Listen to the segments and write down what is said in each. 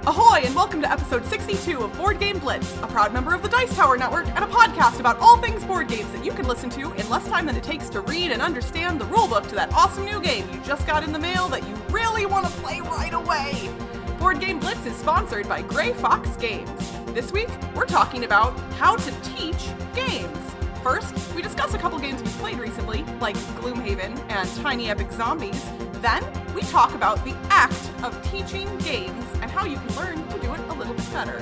Ahoy, and welcome to episode 62 of Board Game Blitz, a proud member of the Dice Tower Network and a podcast about all things board games that you can listen to in less time than it takes to read and understand the rulebook to that awesome new game you just got in the mail that you really want to play right away. Board Game Blitz is sponsored by Grey Fox Games. This week, we're talking about how to teach games. First, we discuss a couple games we've played recently, like Gloomhaven and Tiny Epic Zombies. Then, we talk about the act of teaching games and how you can learn to do it a little bit better.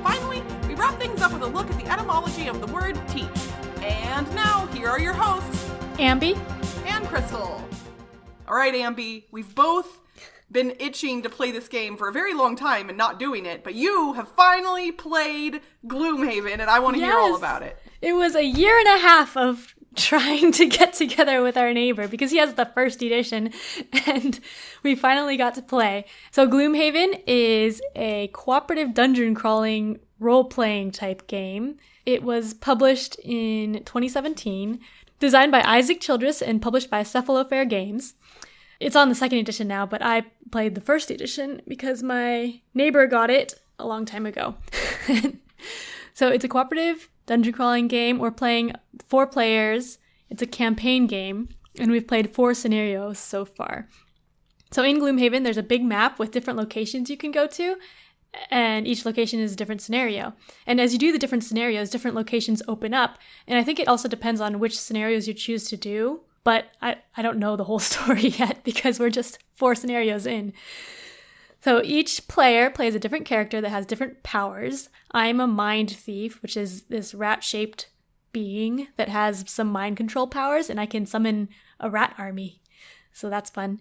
Finally, we wrap things up with a look at the etymology of the word teach. And now, here are your hosts, Ambie and Crystal. All right, Ambie, we've both been itching to play this game for a very long time and not doing it, but you have finally played Gloomhaven, and I want to hear all about it. It was a year and a half of trying to get together with our neighbor because he has the first edition, and we finally got to play. So Gloomhaven is a cooperative dungeon crawling role-playing type game. It was published in 2017, designed by Isaac Childress and published by Cephalofair Games. It's on the second edition now, but I played the first edition because my neighbor got it a long time ago. So it's a cooperative dungeon crawling game. We're playing 4 players. It's a campaign game, and we've played 4 scenarios so far. So in Gloomhaven, there's a big map with different locations you can go to, and each location is a different scenario. And as you do the different scenarios, different locations open up, and I think it also depends on which scenarios you choose to do, but I don't know the whole story yet because we're just 4 scenarios in. So each player plays a different character that has different powers. I'm a mind thief, which is this rat-shaped being that has some mind control powers, and I can summon a rat army. So that's fun.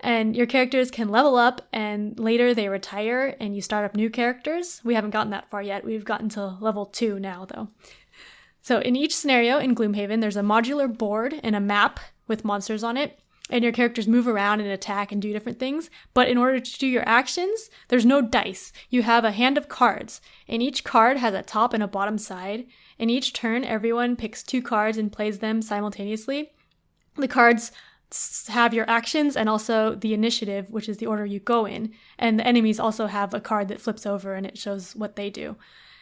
And your characters can level up, and later they retire, and you start up new characters. We haven't gotten that far yet. We've gotten to level 2 now, though. So in each scenario in Gloomhaven, there's a modular board and a map with monsters on it. And your characters move around and attack and do different things. But in order to do your actions, there's no dice. You have a hand of cards, and each card has a top and a bottom side. And each turn, everyone picks 2 cards and plays them simultaneously. The cards have your actions and also the initiative, which is the order you go in. And the enemies also have a card that flips over and it shows what they do.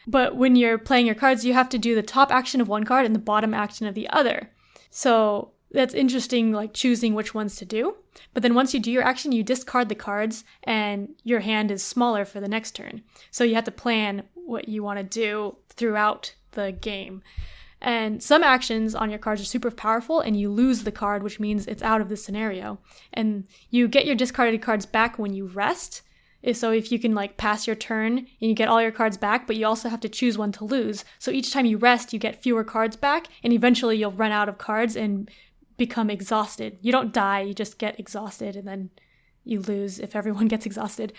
But when you're playing your cards, you have to do the top action of one card and the bottom action of the other. So that's interesting, like choosing which ones to do. But then once you do your action, you discard the cards and your hand is smaller for the next turn. So you have to plan what you want to do throughout the game. And some actions on your cards are super powerful and you lose the card, which means it's out of the scenario. And you get your discarded cards back when you rest. So if you can like pass your turn and you get all your cards back, but you also have to choose one to lose. So each time you rest, you get fewer cards back, and eventually you'll run out of cards and become exhausted. You don't die, you just get exhausted, and then you lose if everyone gets exhausted.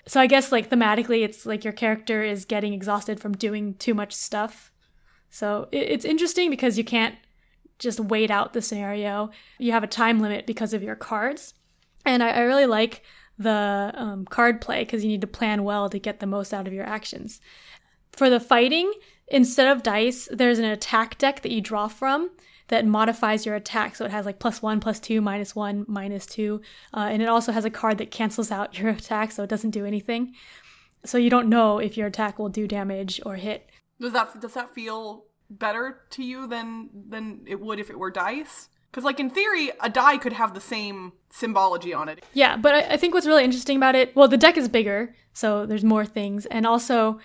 So I guess like thematically, it's like your character is getting exhausted from doing too much stuff. So it's interesting because you can't just wait out the scenario. You have a time limit because of your cards. And I really like the card play because you need to plan well to get the most out of your actions. For the fighting, instead of dice, there's an attack deck that you draw from that modifies your attack. So it has like +1, +2, -1, -2. And it also has a card that cancels out your attack, so it doesn't do anything. So you don't know if your attack will do damage or hit. Does that feel better to you than it would if it were dice? Because like in theory, a die could have the same symbology on it. Yeah, but I think what's really interesting about it, well, the deck is bigger, so there's more things. And also,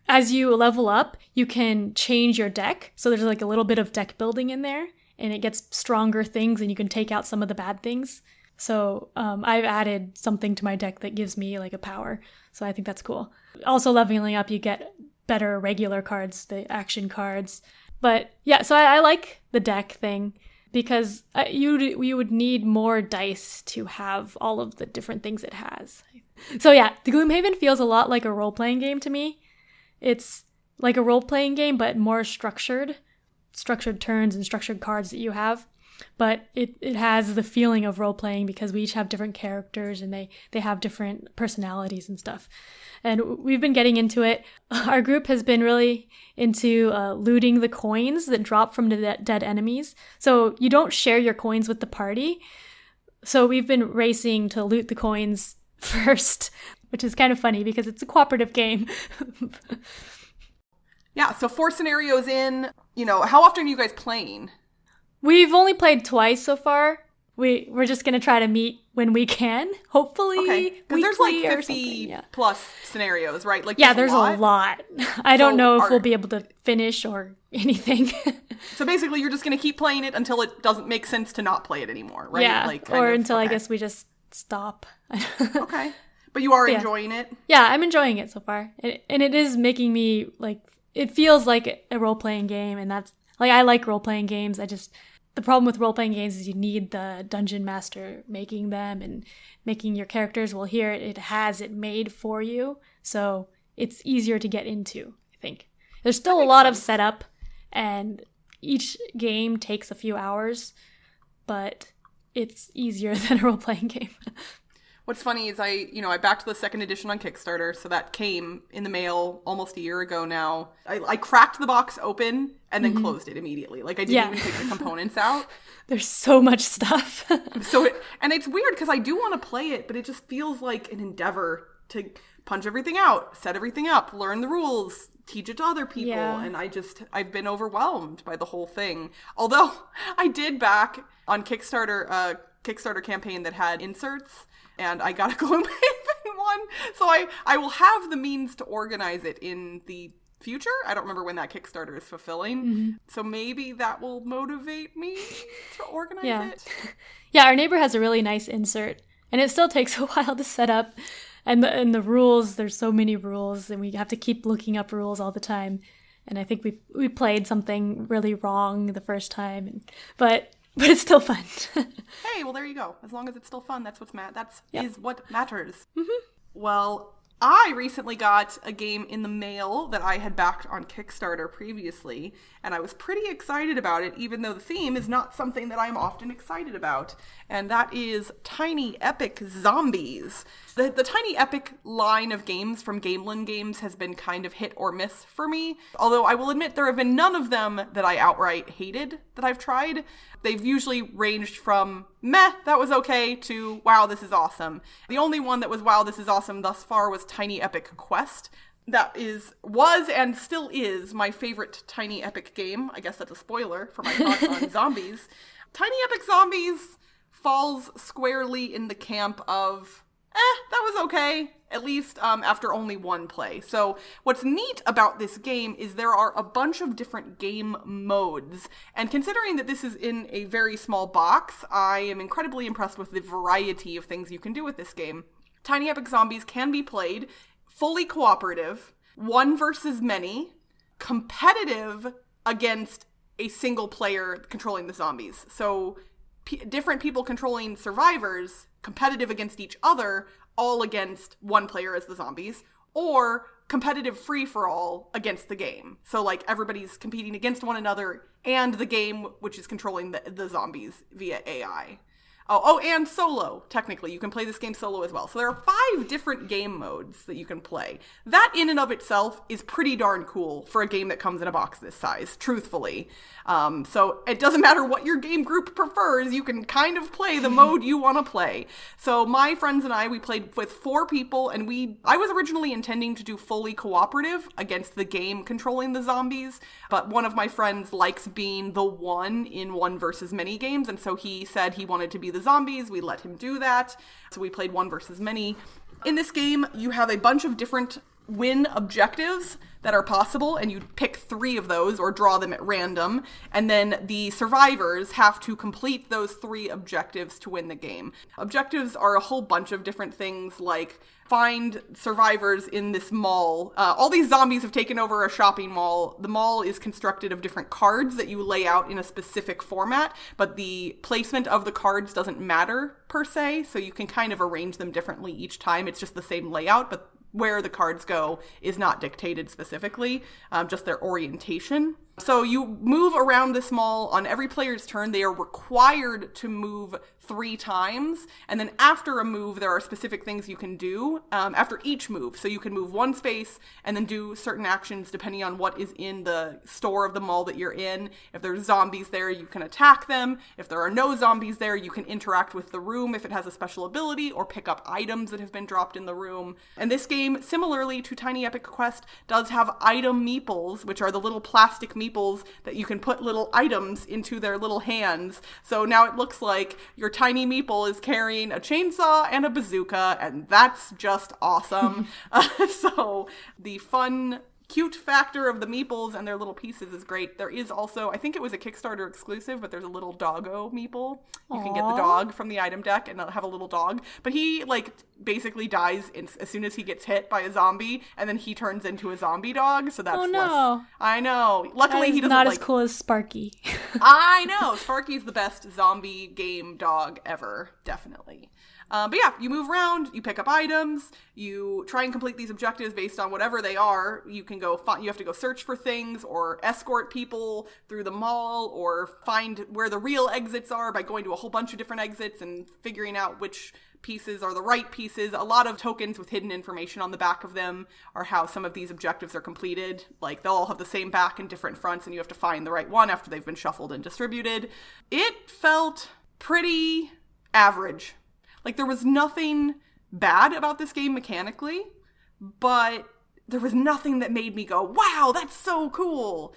as you level up, you can change your deck. So there's like a little bit of deck building in there, and it gets stronger things, and you can take out some of the bad things. So I've added something to my deck that gives me like a power. So I think that's cool. Also leveling up, you get better regular cards, the action cards. But yeah, so I like the deck thing because you would need more dice to have all of the different things it has. So yeah, the Gloomhaven feels a lot like a role-playing game to me. It's like a role-playing game, but more structured turns and structured cards that you have. But it has the feeling of role-playing because we each have different characters and they have different personalities and stuff. And we've been getting into it. Our group has been really into looting the coins that drop from the dead enemies. So you don't share your coins with the party. So we've been racing to loot the coins first, which is kind of funny because it's a cooperative game. Yeah, so 4 scenarios in. How often are you guys playing? We've only played twice so far. We're just going to try to meet when we can, hopefully. Okay, because there's like 50 plus scenarios, right? Like, there's a lot. I don't know if we'll be able to finish or anything. So basically, you're just going to keep playing it until it doesn't make sense to not play it anymore, right? Yeah, until I guess we just stop. Okay. But you are enjoying it? Yeah, I'm enjoying it so far. And it is making me, it feels like a role-playing game, and that's, I like role-playing games. The problem with role-playing games is you need the dungeon master making them and making your characters. Well, here it has it made for you, so it's easier to get into, I think. There's still a lot of setup, and each game takes a few hours, but it's easier than a role-playing game. What's funny is I backed the 2nd edition on Kickstarter, so that came in the mail almost a year ago now. I cracked the box open and then closed it immediately. I didn't even take the components out. There's so much stuff. And it's weird because I do want to play it, but it just feels like an endeavor to punch everything out, set everything up, learn the rules, teach it to other people. Yeah. And I've been overwhelmed by the whole thing. Although I did back on Kickstarter, a Kickstarter campaign that had inserts, and I got a Gloomhaven one. So I will have the means to organize it in the future. I don't remember when that Kickstarter is fulfilling. Mm-hmm. So maybe that will motivate me to organize it. Yeah, our neighbor has a really nice insert, and it still takes a while to set up. And the rules, there's so many rules, and we have to keep looking up rules all the time. And I think we played something really wrong the first time, but it's still fun. Hey, well, there you go. As long as it's still fun, that's is what matters. Mm-hmm. Well, I recently got a game in the mail that I had backed on Kickstarter previously, and I was pretty excited about it, even though the theme is not something that I'm often excited about, and that is Tiny Epic Zombies. The Tiny Epic line of games from Gamelin Games has been kind of hit or miss for me, although I will admit there have been none of them that I outright hated that I've tried. They've usually ranged from meh, that was okay, to wow, this is awesome. The only one that was wow, this is awesome thus far was Tiny Epic Quest. That was and still is my favorite Tiny Epic game. I guess that's a spoiler for my thoughts on zombies. Tiny Epic Zombies falls squarely in the camp of that was okay, at least after only one play. So what's neat about this game is there are a bunch of different game modes. And considering that this is in a very small box, I am incredibly impressed with the variety of things you can do with this game. Tiny Epic Zombies can be played fully cooperative, 1 versus many, competitive against a single player controlling the zombies. So different people controlling survivors, competitive against each other, all against one player as the zombies, or competitive free-for-all against the game. So everybody's competing against one another and the game, which is controlling the zombies via AI. Oh, and solo, technically. You can play this game solo as well. So there are 5 different game modes that you can play. That in and of itself is pretty darn cool for a game that comes in a box this size, truthfully. So it doesn't matter what your game group prefers, you can kind of play the mode you want to play. So my friends and I, we played with 4 people, and I was originally intending to do fully cooperative against the game controlling the zombies, but one of my friends likes being the one in 1 versus many games, and so he said he wanted to be the zombies. We let him do that. So we played 1 versus many. In this game, you have a bunch of different win objectives that are possible, and you pick 3 of those or draw them at random, and then the survivors have to complete those 3 objectives to win the game. Objectives are a whole bunch of different things, like find survivors in this mall. All these zombies have taken over a shopping mall. The mall is constructed of different cards that you lay out in a specific format, but the placement of the cards doesn't matter per se, so you can kind of arrange them differently each time. It's just the same layout, but where the cards go is not dictated specifically, just their orientation. So you move around this mall on every player's turn. They are required to move 3 times. And then after a move, there are specific things you can do after each move. So you can move 1 space and then do certain actions depending on what is in the store of the mall that you're in. If there's zombies there, you can attack them. If there are no zombies there, you can interact with the room if it has a special ability or pick up items that have been dropped in the room. And this game, similarly to Tiny Epic Quest, does have item meeples, which are the little plastic meeples that you can put little items into their little hands. So now it looks like your tiny meeple is carrying a chainsaw and a bazooka, and that's just awesome. So the fun, cute factor of the meeples and their little pieces is great. There is also, I think it was a Kickstarter exclusive, but there's a little doggo meeple. You can get the dog from the item deck and have a little dog. But he, basically dies as soon as he gets hit by a zombie, and then he turns into a zombie dog, so that's less. I know. Luckily, he doesn't not as cool as Sparky. I know. Sparky's the best zombie game dog ever, definitely. But yeah, you move around, you pick up items, you try and complete these objectives based on whatever they are. You can go you have to go search for things or escort people through the mall or find where the real exits are by going to a whole bunch of different exits and figuring out which pieces are the right pieces. A lot of tokens with hidden information on the back of them are how some of these objectives are completed. They'll all have the same back and different fronts, and you have to find the right one after they've been shuffled and distributed. It felt pretty average. There was nothing bad about this game mechanically, but there was nothing that made me go, wow, that's so cool.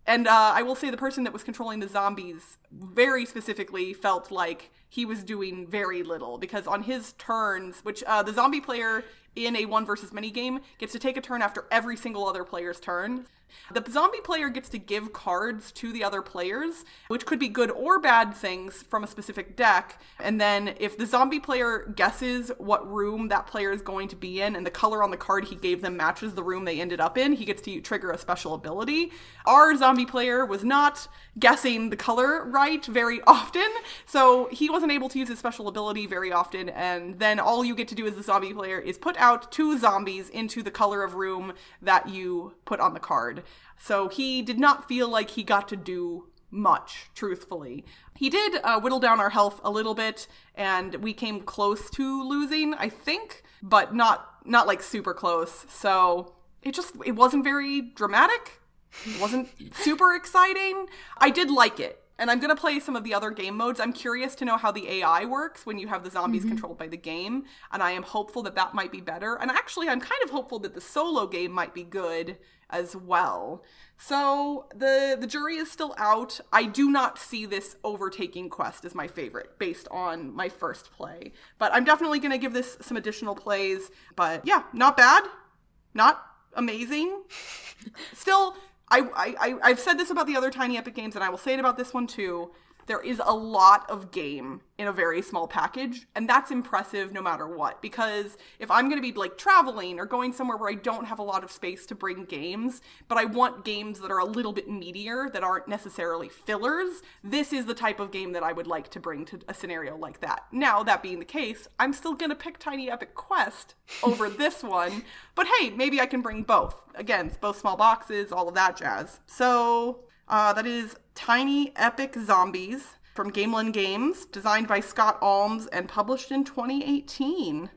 And I will say the person that was controlling the zombies very specifically felt like he was doing very little, because on his turns, which the zombie player in a 1 versus many game gets to take a turn after every single other player's turn. The zombie player gets to give cards to the other players, which could be good or bad things from a specific deck. And then if the zombie player guesses what room that player is going to be in and the color on the card he gave them matches the room they ended up in, he gets to trigger a special ability. Our zombie player was not guessing the color right very often, so he wasn't able to use his special ability very often. And then all you get to do as the zombie player is put out 2 zombies into the color of room that you put on the card. So he did not feel like he got to do much, truthfully. He did whittle down our health a little bit, and we came close to losing, I think, but not super close. So it wasn't very dramatic. It wasn't super exciting. I did like it. And I'm going to play some of the other game modes. I'm curious to know how the AI works when you have the zombies controlled by the game. And I am hopeful that might be better. And actually, I'm kind of hopeful that the solo game might be good as well. So the jury is still out. I do not see this overtaking Quest as my favorite based on my first play. But I'm definitely going to give this some additional plays. But yeah, not bad. Not amazing. Still, I've said this about the other Tiny Epic games, and I will say it about this one too. There is a lot of game in a very small package, and that's impressive no matter what, because if I'm going to be traveling or going somewhere where I don't have a lot of space to bring games, but I want games that are a little bit meatier, that aren't necessarily fillers, this is the type of game that I would like to bring to a scenario like that. Now, that being the case, I'm still going to pick Tiny Epic Quest over this one, but hey, maybe I can bring both. Again, it's both small boxes, all of that jazz. So that is Tiny Epic Zombies from Gamelin Games, designed by Scott Alms and published in 2018.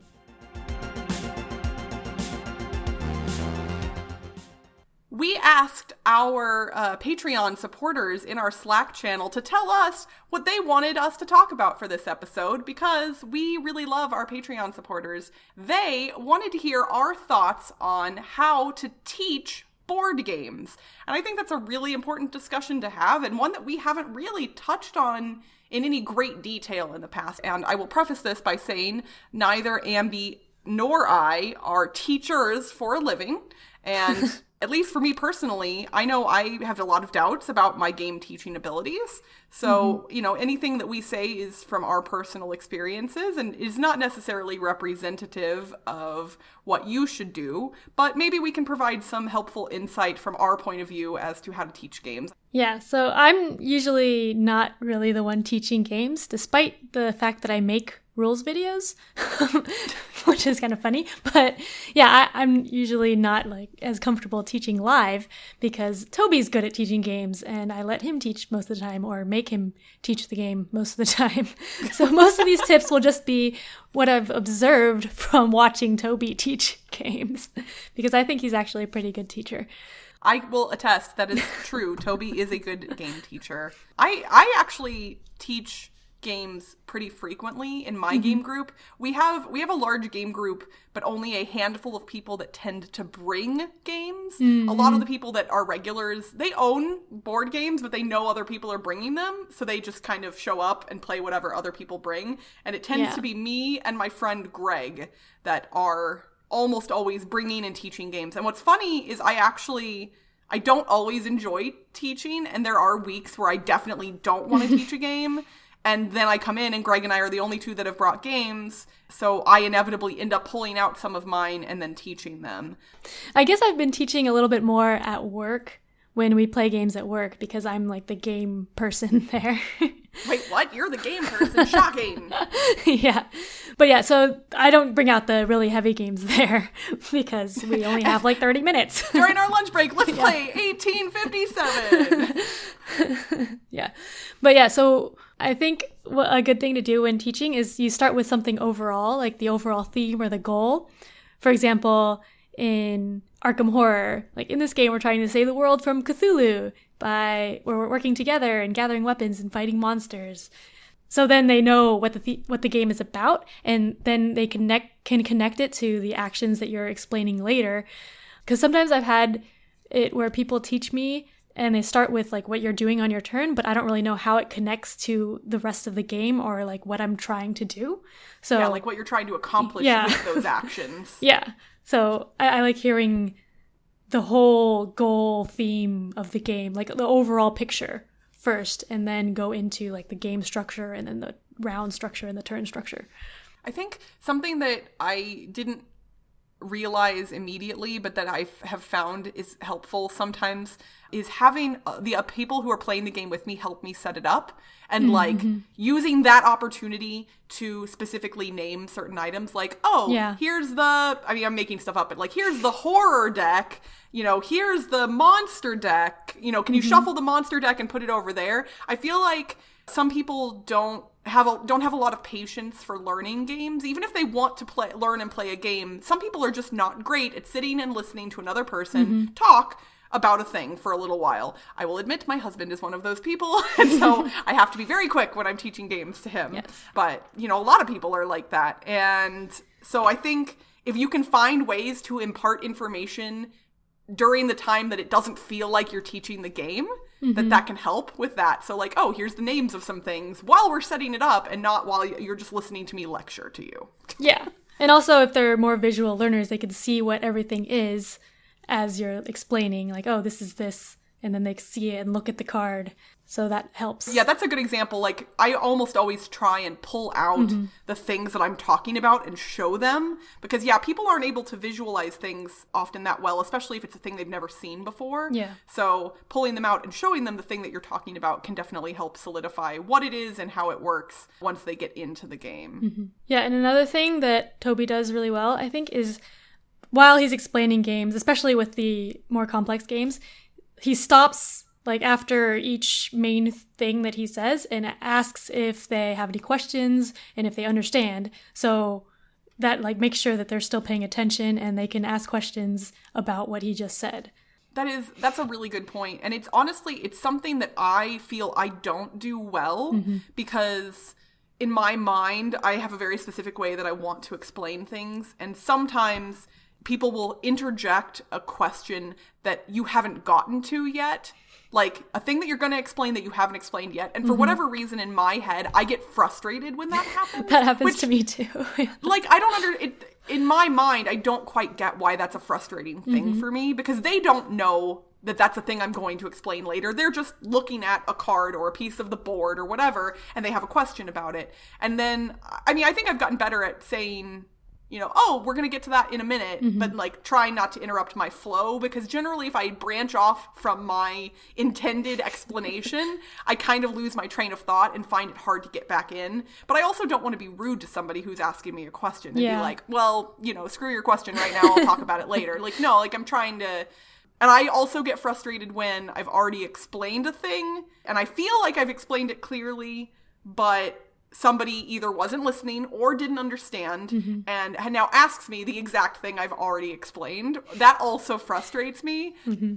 We asked our Patreon supporters in our Slack channel to tell us what they wanted us to talk about for this episode, because we really love our Patreon supporters. They wanted to hear our thoughts on how to teach board games. And I think that's a really important discussion to have, and one that we haven't really touched on in any great detail in the past. And I will preface this by saying neither Ambie nor I are teachers for a living. And at least for me personally, I know I have a lot of doubts about my game teaching abilities. So, anything that we say is from our personal experiences and is not necessarily representative of what you should do, but maybe we can provide some helpful insight from our point of view as to how to teach games. Yeah, so I'm usually not really the one teaching games, despite the fact that I make rules videos, which is kind of funny. But yeah, I'm usually not like as comfortable teaching live because Toby's good at teaching games and I let him teach most of the time or make him teach the game most of the time. So most of these tips will just be what I've observed from watching Toby teach games because I think he's actually a pretty good teacher. I will attest that is true. Toby is a good game teacher. I actually teach games pretty frequently in my game group. We have a large game group, but only a handful of people that tend to bring games. A lot of the people that are regulars, they own board games, but they know other people are bringing them, so they just kind of show up and play whatever other people bring. And it tends to be me and my friend Greg that are almost always bringing and teaching games. And what's funny is I don't always enjoy teaching, and there are weeks where I definitely don't want to teach a game. And then I come in and Greg and I are the only two that have brought games. So I inevitably end up pulling out some of mine and then teaching them. I guess I've been teaching a little bit more at work when we play games at work because I'm like the game person there. Wait, what? You're the game person? Shocking. Yeah. But yeah, so I don't bring out the really heavy games there because we only have like 30 minutes. During our lunch break, let's play 1857. Yeah. But yeah, so I think a good thing to do when teaching is you start with something overall, like the overall theme or the goal. For example, in Arkham Horror, like in this game, we're trying to save the world from Cthulhu where we're working together and gathering weapons and fighting monsters. So then they know what the game is about, and then they can connect it to the actions that you're explaining later. Because sometimes I've had it where people teach me and they start with like what you're doing on your turn, but I don't really know how it connects to the rest of the game or like what I'm trying to do. So yeah, like what you're trying to accomplish with those actions. Yeah. So I like hearing the whole goal theme of the game, like the overall picture first, and then go into like the game structure and then the round structure and the turn structure. I think something that I didn't realize immediately, but that I have found is helpful sometimes, is having the people who are playing the game with me help me set it up, and like using that opportunity to specifically name certain items, like, here's I'm making stuff up, but like, here's the horror deck, here's the monster deck, can you shuffle the monster deck and put it over there? I feel like some people don't have a lot of patience for learning games. Even if they want to learn and play a game, some people are just not great at sitting and listening to another person talk about a thing for a little while. I will admit my husband is one of those people, and so I have to be very quick when I'm teaching games to him. Yes. But, a lot of people are like that. And so I think if you can find ways to impart information during the time that it doesn't feel like you're teaching the game, that can help with that. So like, here's the names of some things while we're setting it up and not while you're just listening to me lecture to you. Yeah. And also if they're more visual learners, they can see what everything is as you're explaining, like, this is this, and then they see it and look at the card. So that helps. Yeah, that's a good example. Like, I almost always try and pull out the things that I'm talking about and show them. Because, people aren't able to visualize things often that well, especially if it's a thing they've never seen before. Yeah. So pulling them out and showing them the thing that you're talking about can definitely help solidify what it is and how it works once they get into the game. Yeah, and another thing that Toby does really well, I think, is while he's explaining games, especially with the more complex games, he stops like after each main thing that he says and asks if they have any questions and if they understand. So that like makes sure that they're still paying attention and they can ask questions about what he just said. That's a really good point. And it's something that I feel I don't do well because in my mind, I have a very specific way that I want to explain things. And sometimes people will interject a question that you haven't gotten to yet. Like a thing that you're going to explain that you haven't explained yet. And for whatever reason in my head, I get frustrated when that happens. That happens to me too. Like, I don't in my mind, I don't quite get why that's a frustrating thing for me, because they don't know that that's a thing I'm going to explain later. They're just looking at a card or a piece of the board or whatever, and they have a question about it. And then, I mean, I think I've gotten better at saying, you know, oh, we're going to get to that in a minute, but like trying not to interrupt my flow, because generally if I branch off from my intended explanation, I kind of lose my train of thought and find it hard to get back in. But I also don't want to be rude to somebody who's asking me a question and be like, well, you know, screw your question right now. I'll talk about it later. Like, no, like I'm trying to... And I also get frustrated when I've already explained a thing and I feel like I've explained it clearly, but somebody either wasn't listening or didn't understand and now asks me the exact thing I've already explained. That also frustrates me.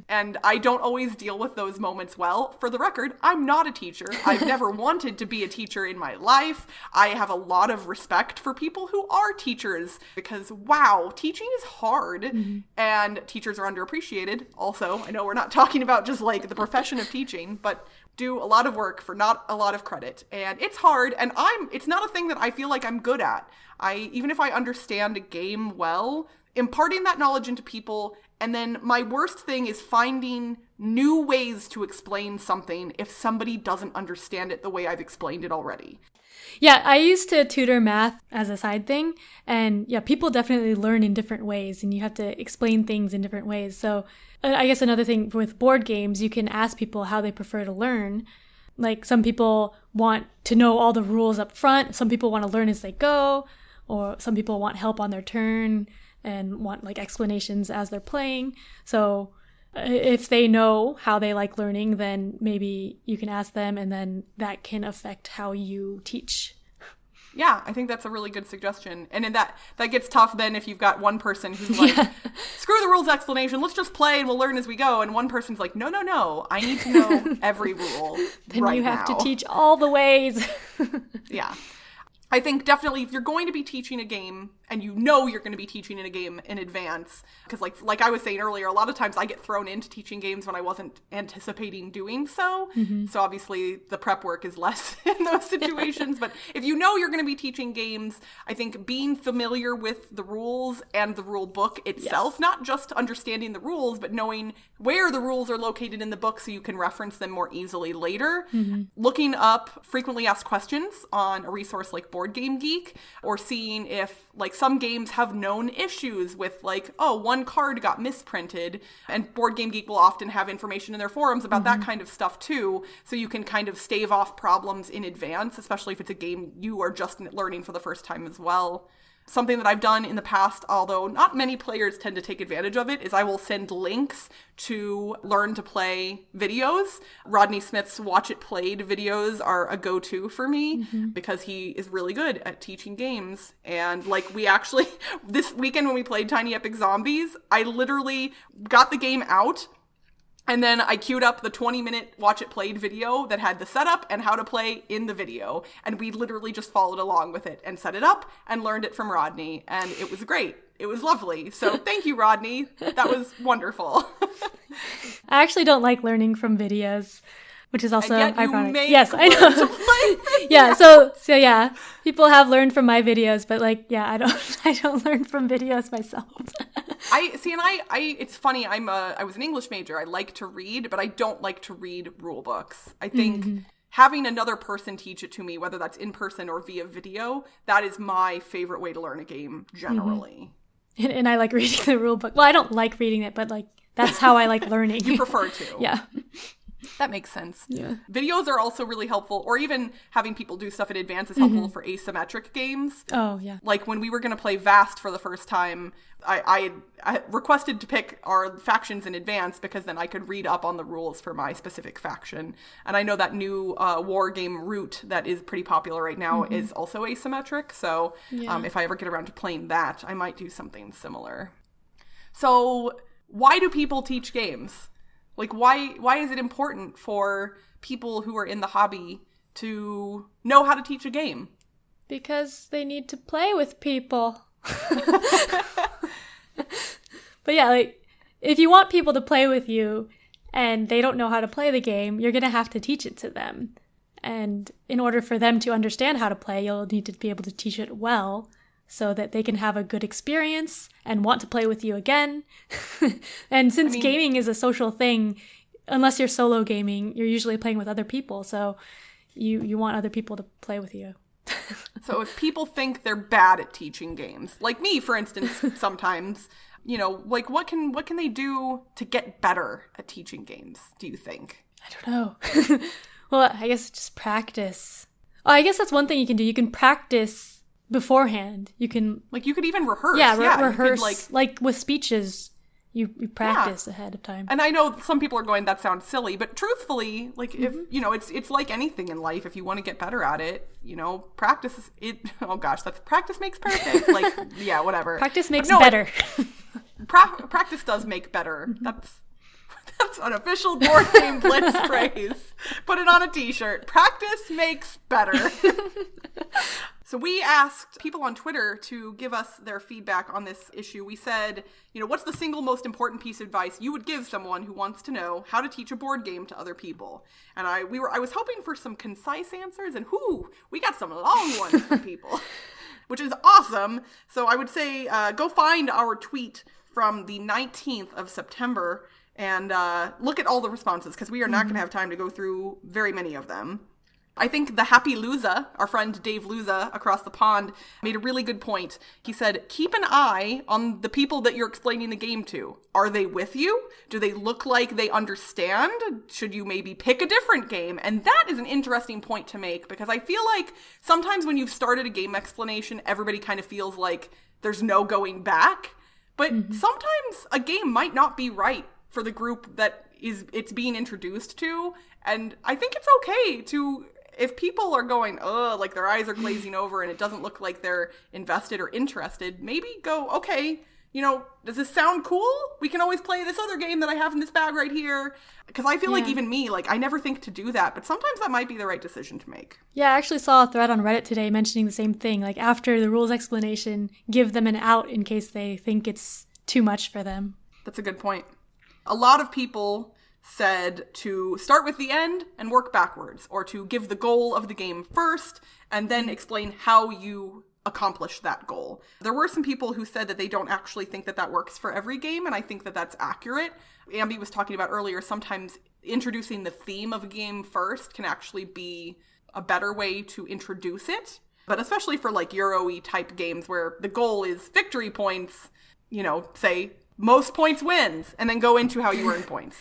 And I don't always deal with those moments well. For the record, I'm not a teacher. I've never wanted to be a teacher in my life. I have a lot of respect for people who are teachers because, wow, teaching is hard and teachers are underappreciated. Also, I know we're not talking about just like the profession of teaching, but do a lot of work for not a lot of credit. And it's hard, and it's not a thing that I feel like I'm good at. Even if I understand a game well, imparting that knowledge into people, and then my worst thing is finding new ways to explain something if somebody doesn't understand it the way I've explained it already. Yeah, I used to tutor math as a side thing, and yeah, people definitely learn in different ways, and you have to explain things in different ways. So I guess another thing with board games, you can ask people how they prefer to learn. Like some people want to know all the rules up front, some people want to learn as they go, or some people want help on their turn and want like explanations as they're playing. So if they know how they like learning, then maybe you can ask them, and then that can affect how you teach. Yeah, I think that's a really good suggestion. And in that gets tough then if you've got one person who's like, screw the rules explanation, let's just play and we'll learn as we go. And one person's like, no, I need to know every rule then right you have now. to teach all the ways. Yeah. I think definitely if you're going to be teaching a game and you know you're going to be teaching in a game in advance, because like I was saying earlier, a lot of times I get thrown into teaching games when I wasn't anticipating doing so. So obviously the prep work is less in those situations. But if you know you're going to be teaching games, I think being familiar with the rules and the rule book itself, not just understanding the rules, but knowing where the rules are located in the book so you can reference them more easily later. Looking up frequently asked questions on a resource like Board Game Geek, or seeing if like some games have known issues with like, oh, one card got misprinted, and Board Game Geek will often have information in their forums about that kind of stuff too, so you can kind of stave off problems in advance, especially if it's a game you are just learning for the first time as well. Something that I've done in the past, although not many players tend to take advantage of it, is I will send links to learn to play videos. Rodney Smith's Watch It Played videos are a go-to for me because he is really good at teaching games. And like we actually, this weekend when we played Tiny Epic Zombies, I literally got the game out and then I queued up the 20-minute Watch It Played video that had the setup and how to play in the video. And we literally just followed along with it and set it up and learned it from Rodney. And it was great. It was lovely. So thank you, Rodney. That was wonderful. I actually don't like learning from videos, which is also and yet ironic. You yes, I know. Yeah, so yeah, people have learned from my videos, but like, yeah, I don't learn from videos myself. It's funny. I was an English major. I like to read, but I don't like to read rule books. I think having another person teach it to me, whether that's in person or via video, that is my favorite way to learn a game generally. And I like reading the rule book. Well, I don't like reading it, but like that's how I like learning. You prefer to. Yeah. That makes sense. Yeah. Videos are also really helpful, or even having people do stuff in advance is helpful for asymmetric games. Oh, yeah. Like when we were going to play Vast for the first time, I requested to pick our factions in advance because then I could read up on the rules for my specific faction. And I know that new war game Root that is pretty popular right now is also asymmetric. So if I ever get around to playing that, I might do something similar. So why do people teach games? Like, why is it important for people who are in the hobby to know how to teach a game? Because they need to play with people. But yeah, like, if you want people to play with you and they don't know how to play the game, you're going to have to teach it to them. And in order for them to understand how to play, you'll need to be able to teach it well so that they can have a good experience and want to play with you again. And since gaming is a social thing, unless you're solo gaming, you're usually playing with other people. So you want other people to play with you. So if people think they're bad at teaching games, like me, for instance, sometimes, you know, like what can they do to get better at teaching games, do you think? I don't know. Well, I guess just practice. Oh, I guess that's one thing you can do. You can practice beforehand. You can... Like, you could even rehearse. Yeah, rehearse. Like with speeches, you practice ahead of time. And I know some people are going, that sounds silly, but truthfully, like, if, you know, it's like anything in life. If you want to get better at it, you know, practice it. Oh gosh, that's practice makes perfect. Like, yeah, whatever. Practice makes better. Practice does make better. That's an official Board Game Blitz phrase. Put it on a t-shirt. Practice makes better. So we asked people on Twitter to give us their feedback on this issue. We said, you know, what's the single most important piece of advice you would give someone who wants to know how to teach a board game to other people? And I was hoping for some concise answers, and we got some long ones from people, which is awesome. So I would say go find our tweet from the 19th of September and look at all the responses, because we are not going to have time to go through very many of them. I think the Happy Luza, our friend Dave Luza across the pond, made a really good point. He said, keep an eye on the people that you're explaining the game to. Are they with you? Do they look like they understand? Should you maybe pick a different game? And that is an interesting point to make, because I feel like sometimes when you've started a game explanation, everybody kind of feels like there's no going back. But sometimes a game might not be right for the group that it's being introduced to. And I think it's okay to... If people are going, like their eyes are glazing over and it doesn't look like they're invested or interested, maybe go, okay, you know, does this sound cool? We can always play this other game that I have in this bag right here. Because I feel like even me, like I never think to do that, but sometimes that might be the right decision to make. Yeah, I actually saw a thread on Reddit today mentioning the same thing. Like after the rules explanation, give them an out in case they think it's too much for them. That's a good point. A lot of people said to start with the end and work backwards, or to give the goal of the game first and then explain how you accomplish that goal. There were some people who said that they don't actually think that that works for every game, and I think that that's accurate. Ambie was talking about earlier, sometimes introducing the theme of a game first can actually be a better way to introduce it. But especially for like Euro-y type games where the goal is victory points, you know, say most points wins, and then go into how you earn points.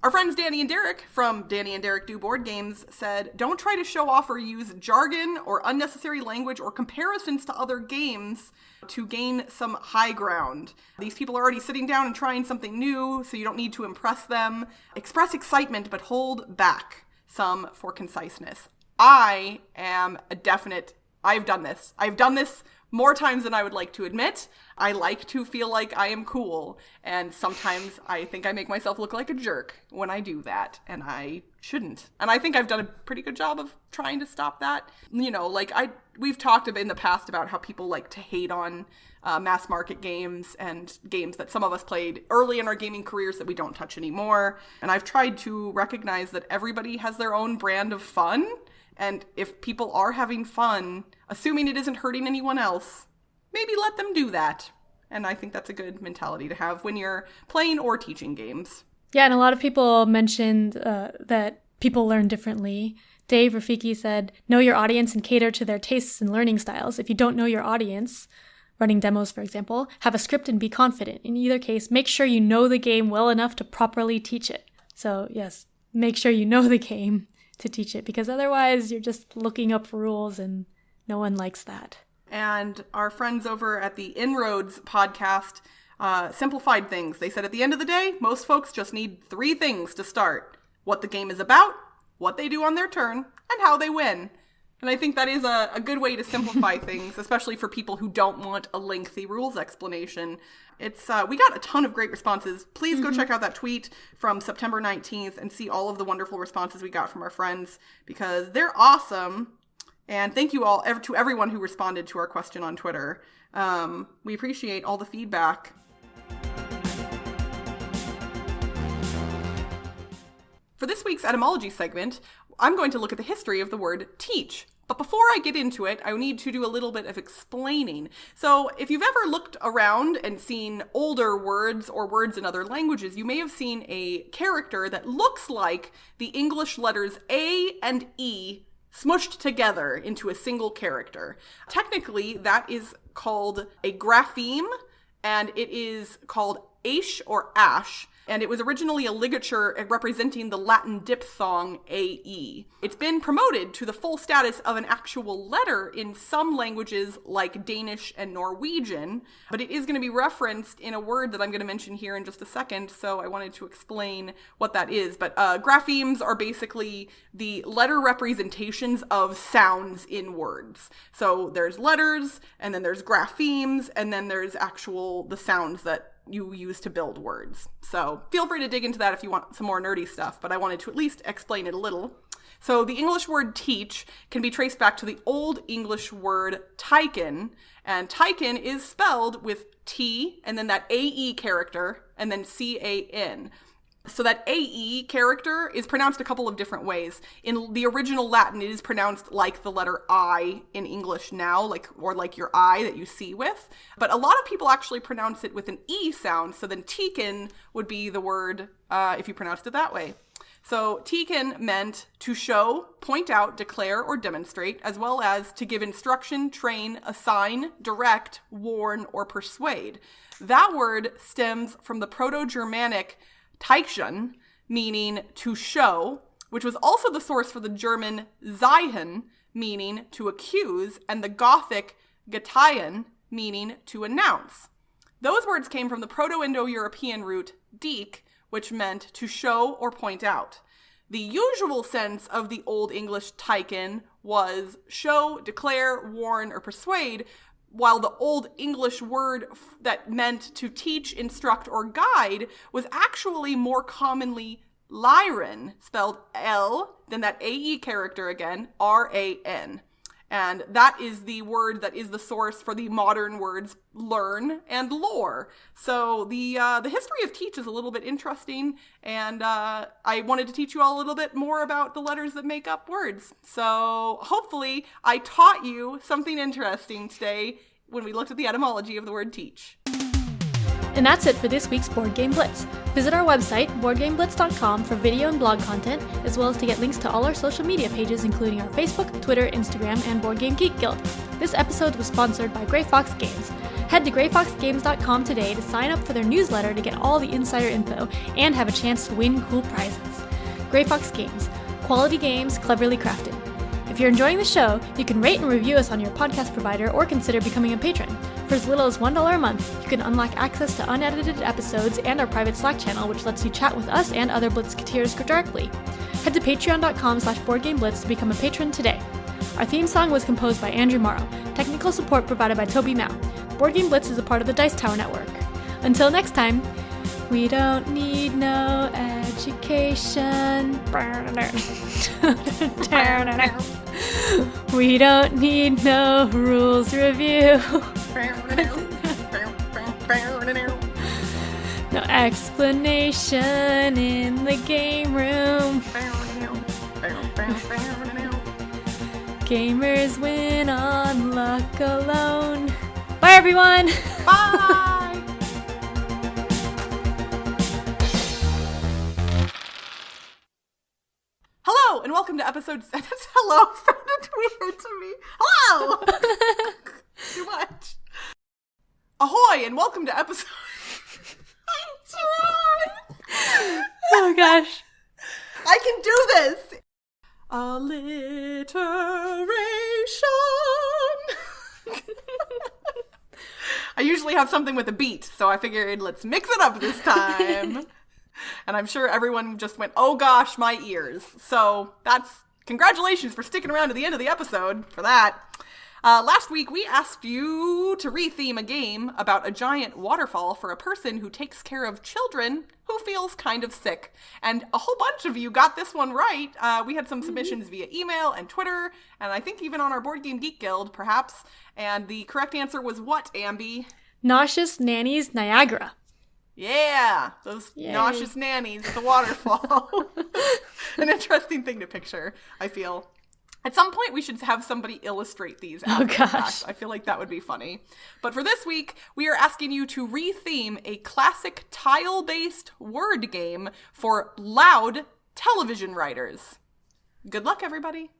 Our friends Danny and Derek from Danny and Derek Do Board Games said, don't try to show off or use jargon or unnecessary language or comparisons to other games to gain some high ground. These people are already sitting down and trying something new, so you don't need to impress them. Express excitement, but hold back some for conciseness. I am a definite, I've done this more times than I would like to admit. I like to feel like I am cool, and sometimes I think I make myself look like a jerk when I do that, and I shouldn't. And I think I've done a pretty good job of trying to stop that. You know, like we've talked in the past about how people like to hate on mass market games and games that some of us played early in our gaming careers that we don't touch anymore. And I've tried to recognize that everybody has their own brand of fun. And if people are having fun, assuming it isn't hurting anyone else, maybe let them do that. And I think that's a good mentality to have when you're playing or teaching games. Yeah, and a lot of people mentioned that people learn differently. Dave Rafiki said, know your audience and cater to their tastes and learning styles. If you don't know your audience, running demos, for example, have a script and be confident. In either case, make sure you know the game well enough to properly teach it. So yes, make sure you know the game to teach it, because otherwise you're just looking up rules and no one likes that. And our friends over at the Inroads podcast simplified things. They said at the end of the day, most folks just need 3 things to start: what the game is about, what they do on their turn, and how they win. And I think that is a good way to simplify things, especially for people who don't want a lengthy rules explanation. It's we got a ton of great responses. Please go check out that tweet from September 19th and see all of the wonderful responses we got from our friends, because they're awesome. And thank you all to everyone who responded to our question on Twitter. We appreciate all the feedback. For this week's etymology segment, I'm going to look at the history of the word teach. But before I get into it, I need to do a little bit of explaining. So if you've ever looked around and seen older words or words in other languages, you may have seen a character that looks like the English letters A and E smushed together into a single character. Technically, that is called a grapheme, and it is called aish or ash. And it was originally a ligature representing the Latin diphthong AE. It's been promoted to the full status of an actual letter in some languages like Danish and Norwegian, but it is going to be referenced in a word that I'm going to mention here in just a second, so I wanted to explain what that is. But graphemes are basically the letter representations of sounds in words. So there's letters, and then there's graphemes, and then there's the sounds that you use to build words. So feel free to dig into that if you want some more nerdy stuff, but I wanted to at least explain it a little. So the English word teach can be traced back to the Old English word teiken, and teiken is spelled with T and then that AE character and then CAN. So that AE character is pronounced a couple of different ways. In the original Latin, it is pronounced like the letter I in English now, like your eye that you see with. But a lot of people actually pronounce it with an E sound, so then teiken would be the word if you pronounced it that way. So teiken meant to show, point out, declare, or demonstrate, as well as to give instruction, train, assign, direct, warn, or persuade. That word stems from the Proto-Germanic Teichen, meaning to show, which was also the source for the German zeigen, meaning to accuse, and the Gothic geteien, meaning to announce. Those words came from the Proto-Indo-European root diek, which meant to show or point out. The usual sense of the Old English teiken was show, declare, warn, or persuade, while the Old English word that meant to teach, instruct, or guide was actually more commonly lyren, spelled L, then that AE character again, RAN. And that is the word that is the source for the modern words learn and lore. So the history of teach is a little bit interesting, and I wanted to teach you all a little bit more about the letters that make up words. So hopefully I taught you something interesting today when we looked at the etymology of the word teach. And that's it for this week's Board Game Blitz. Visit our website, boardgameblitz.com, for video and blog content, as well as to get links to all our social media pages, including our Facebook, Twitter, Instagram, and Board Game Geek Guild. This episode was sponsored by Grey Fox Games. Head to greyfoxgames.com today to sign up for their newsletter to get all the insider info and have a chance to win cool prizes. Grey Fox Games. Quality games cleverly crafted. If you're enjoying the show, you can rate and review us on your podcast provider or consider becoming a patron. For as little as $1 a month, you can unlock access to unedited episodes and our private Slack channel, which lets you chat with us and other Blitzketeers directly. Head to patreon.com/boardgameblitz to become a patron today. Our theme song was composed by Andrew Morrow. Technical support provided by Toby Mao. Board Game Blitz is a part of the Dice Tower Network. Until next time, we don't need no education. We don't need no rules review. No explanation in the game room. Gamers win on luck alone. Bye, everyone. Bye! Hello, and welcome to episode... Hello sounded weird to me. Hello! Too much. Ahoy, and welcome to episode... I'm trying. Oh, gosh. I can do this. Alliteration. I usually have something with a beat, so I figured let's mix it up this time. And I'm sure everyone just went, oh gosh, my ears. So congratulations for sticking around to the end of the episode for that. Last week, we asked you to retheme a game about a giant waterfall for a person who takes care of children who feels kind of sick. And a whole bunch of you got this one right. We had some submissions via email and Twitter, and I think even on our Board Game Geek Guild, perhaps. And the correct answer was what, Ambie? Nauseous Nannies Niagara. Yeah, those nauseous nannies at the waterfall. An interesting thing to picture, I feel. At some point, we should have somebody illustrate these. Oh, gosh. I feel like that would be funny. But for this week, we are asking you to retheme a classic tile-based word game for loud television writers. Good luck, everybody.